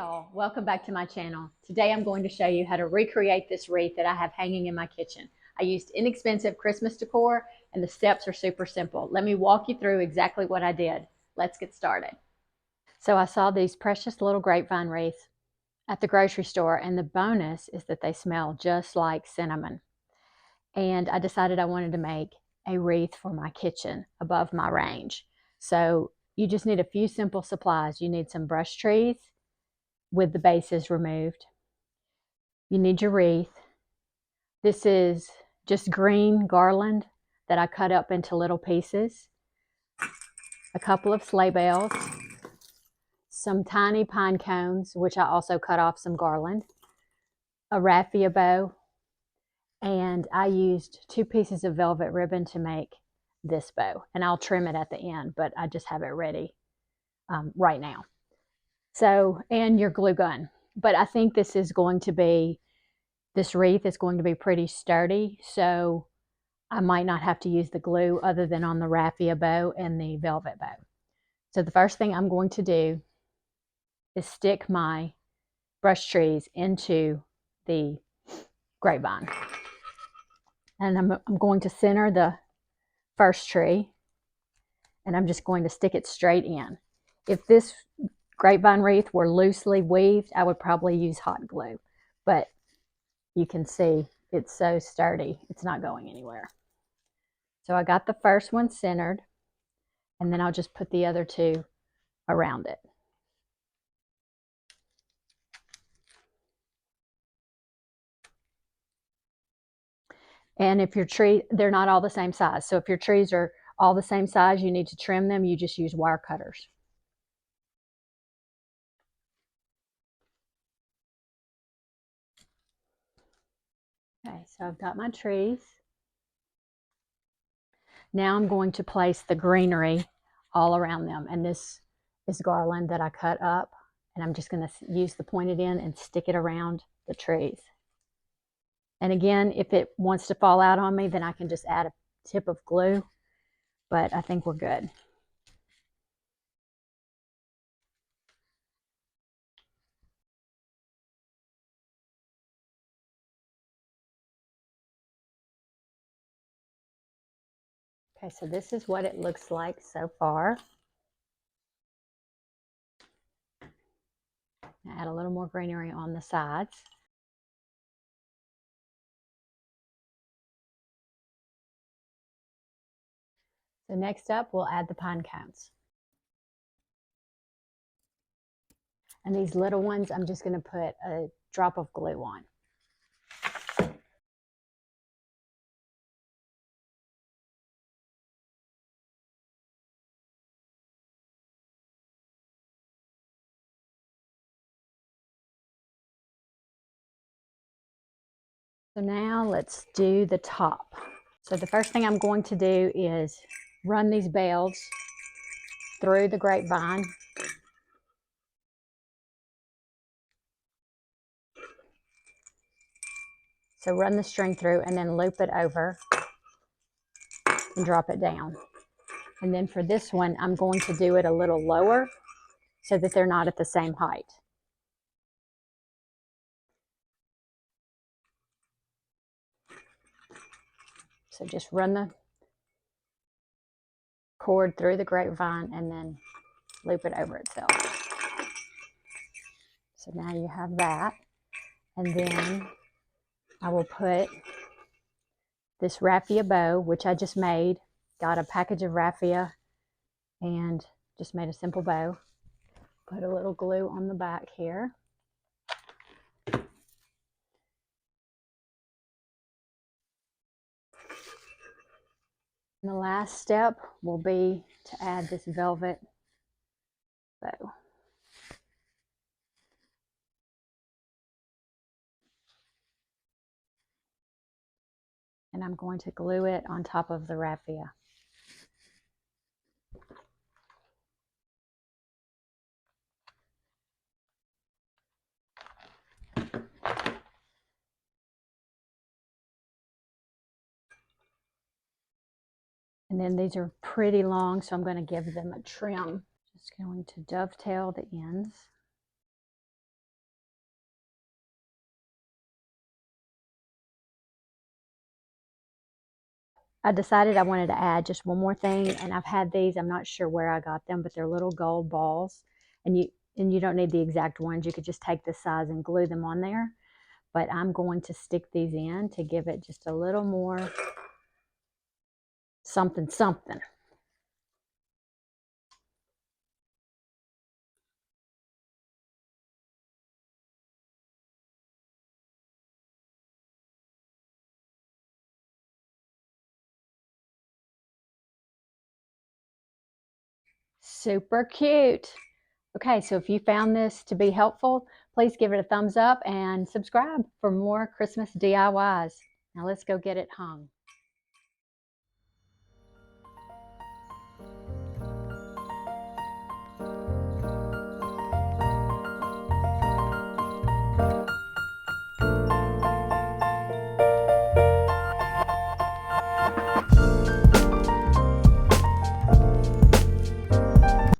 y'all, welcome back to my channel. Today I'm going to show you how to recreate this wreath that I have hanging in my kitchen. I used inexpensive Christmas decor and the steps are super simple. Let me walk you through exactly what I did. Let's get started. So I saw these precious little grapevine wreaths at the grocery store, and the bonus is that they smell just like cinnamon. And I decided I wanted to make a wreath for my kitchen above my range. So you just need a few simple supplies. You need some brush trees with the bases removed. You need your wreath. This is just green garland that I cut up into little pieces. A couple of sleigh bells. Some tiny pine cones, which I also cut off some garland. A raffia bow. And I used 2 pieces of velvet ribbon to make this bow. And I'll trim it at the end, but I just have it ready right now. So, and your glue gun. But I think this wreath is going to be pretty sturdy, so I might not have to use the glue other than on the raffia bow and the velvet bow. So the first thing I'm going to do is stick my brush trees into the grapevine. And I'm going to center the first tree, and I'm just going to stick it straight in. If this grapevine wreath were loosely weaved, I would probably use hot glue, but you can see it's so sturdy, it's not going anywhere. So I got the first one centered, and then I'll just put the other 2 around it. And if your tree, they're not all the same size. So if your trees are all the same size, you need to trim them, you just use wire cutters. Okay, so I've got my trees. Now I'm going to place the greenery all around them. And this is garland that I cut up. And I'm just going to use the pointed end and stick it around the trees. And again, if it wants to fall out on me, then I can just add a tip of glue. But I think we're good. Okay, so this is what it looks like so far. Add a little more greenery on the sides. So next up, we'll add the pine cones. And these little ones, I'm just going to put a drop of glue on. So now let's do the top. So the first thing I'm going to do is run these bells through the grapevine. So run the string through and then loop it over and drop it down. And then for this one, I'm going to do it a little lower so that they're not at the same height. So just run the cord through the grapevine and then loop it over itself. So now you have that. And then I will put this raffia bow, which I just made. Got a package of raffia and just made a simple bow. Put a little glue on the back here. And the last step will be to add this velvet bow. And I'm going to glue it on top of the raffia. And then these are pretty long, so I'm going to give them a trim. Just going to dovetail the ends. I decided I wanted to add just one more thing, and I've had these. I'm not sure where I got them, but they're little gold balls, and you don't need the exact ones. You could just take this size and glue them on there. But I'm going to stick these in to give it just a little more something something. Super cute. Okay, so if you found this to be helpful, please give it a thumbs up and subscribe for more Christmas DIYs. Now let's go get it hung.